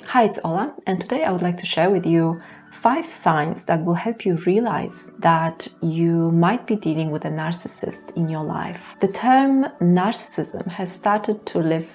Hi, it's Ola, and today I would like to share with you 5 signs that will help you realize that you might be dealing with a narcissist in your life. The term narcissism has started to live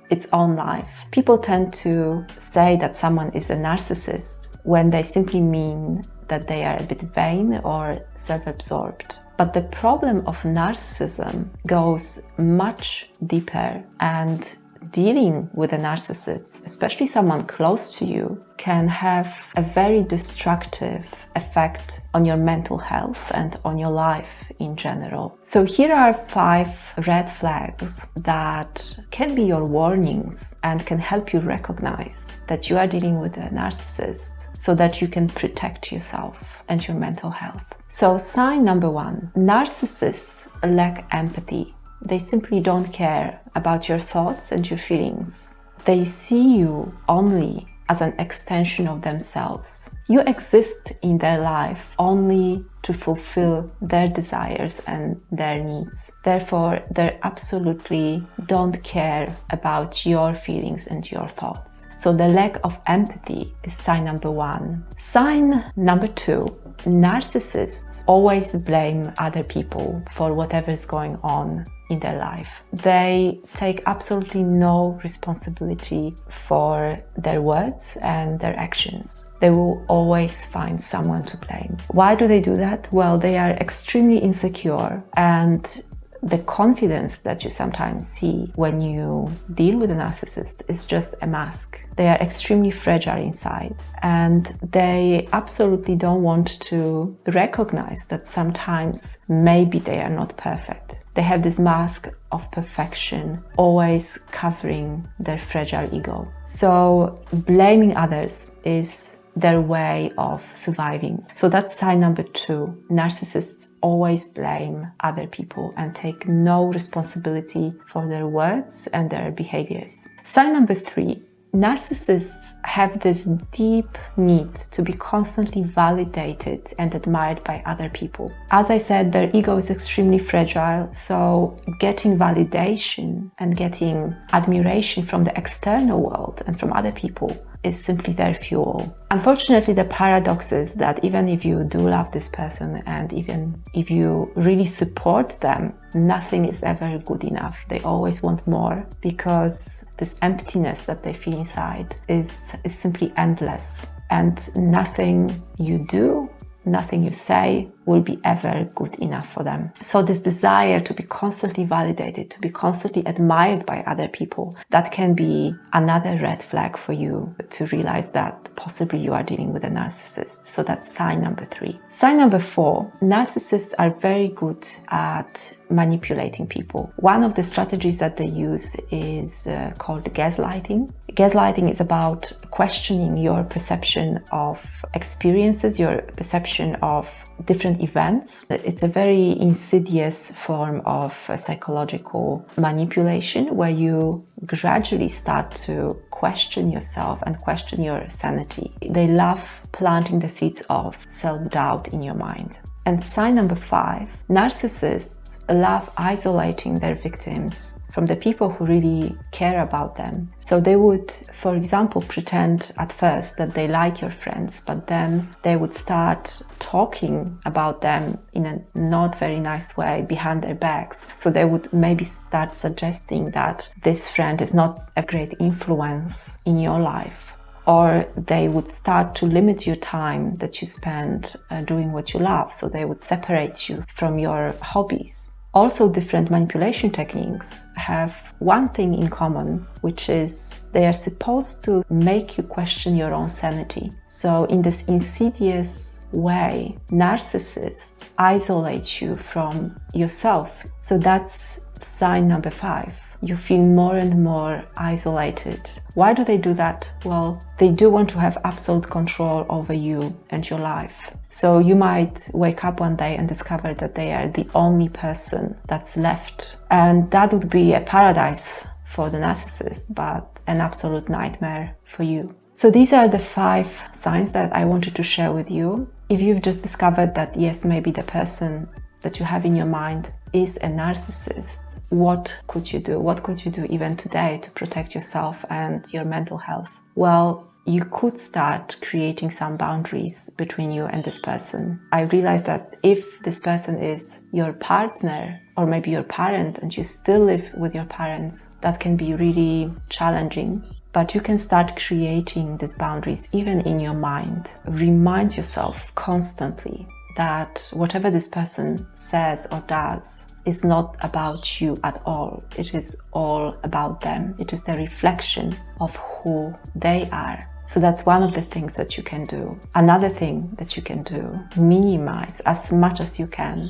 its own life. People tend to say that someone is a narcissist when they simply mean that they are a bit vain or self-absorbed. But the problem of narcissism goes much deeper, and dealing with a narcissist, especially someone close to you, can have a very destructive effect on your mental health and on your life in general. So here are 5 red flags that can be your warnings and can help you recognize that you are dealing with a narcissist so that you can protect yourself and your mental health. So sign number 1, narcissists lack empathy. They simply don't care about your thoughts and your feelings. They see you only as an extension of themselves. You exist in their life only to fulfill their desires and their needs. Therefore, they absolutely don't care about your feelings and your thoughts. So the lack of empathy is sign number 1. Sign number 2, narcissists always blame other people for whatever is going on in their life. They take absolutely no responsibility for their words and their actions. They will always find someone to blame. Why do they do that? Well, they are extremely insecure, and the confidence that you sometimes see when you deal with a narcissist is just a mask. They are extremely fragile inside, and they absolutely don't want to recognize that sometimes maybe they are not perfect. They have this mask of perfection, always covering their fragile ego. So blaming others is their way of surviving. So that's sign number 2. Narcissists always blame other people and take no responsibility for their words and their behaviors. Sign number 3. Narcissists have this deep need to be constantly validated and admired by other people. As I said, their ego is extremely fragile, so getting validation and getting admiration from the external world and from other people is simply their fuel. Unfortunately, the paradox is that even if you do love this person and even if you really support them, nothing is ever good enough. They always want more, because this emptiness that they feel inside is simply endless, and nothing you do, nothing you say will be ever good enough for them. So this desire to be constantly validated, to be constantly admired by other people, that can be another red flag for you to realize that possibly you are dealing with a narcissist. So that's sign number 3. Sign number 4, narcissists are very good at manipulating people. One of the strategies that they use is called gaslighting. Gaslighting is about questioning your perception of experiences, your perception of different events. It's a very insidious form of psychological manipulation where you gradually start to question yourself and question your sanity. They love planting the seeds of self-doubt in your mind. And sign number 5, narcissists love isolating their victims from the people who really care about them. So they would, for example, pretend at first that they like your friends, but then they would start talking about them in a not very nice way behind their backs. So they would maybe start suggesting that this friend is not a great influence in your life. Or they would start to limit your time that you spend doing what you love. So they would separate you from your hobbies. Also, different manipulation techniques have one thing in common, which is they are supposed to make you question your own sanity. So in this insidious way, narcissists isolate you from yourself. So that's sign number 5. You feel more and more isolated. Why do they do that? Well, they do want to have absolute control over you and your life. So you might wake up one day and discover that they are the only person that's left. And that would be a paradise for the narcissist, but an absolute nightmare for you. So these are the 5 signs that I wanted to share with you. If you've just discovered that, yes, maybe the person that you have in your mind is a narcissist, what could you do? What could you do even today to protect yourself and your mental health? Well, you could start creating some boundaries between you and this person. I realized that if this person is your partner or maybe your parent and you still live with your parents, that can be really challenging. But you can start creating these boundaries even in your mind. Remind yourself constantly that whatever this person says or does is not about you at all. It is all about them. It is the reflection of who they are. So that's one of the things that you can do. Another thing that you can do, minimize as much as you can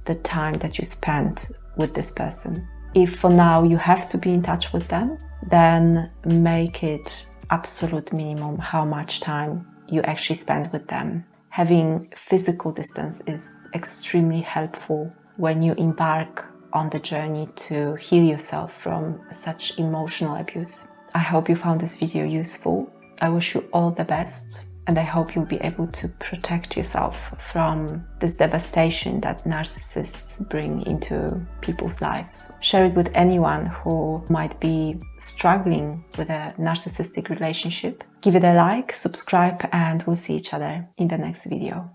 the time that you spend with this person. If for now you have to be in touch with them, then make it absolute minimum how much time you actually spend with them. Having physical distance is extremely helpful when you embark on the journey to heal yourself from such emotional abuse. I hope you found this video useful. I wish you all the best, and I hope you'll be able to protect yourself from this devastation that narcissists bring into people's lives. Share it with anyone who might be struggling with a narcissistic relationship. Give it a like, subscribe, and we'll see each other in the next video.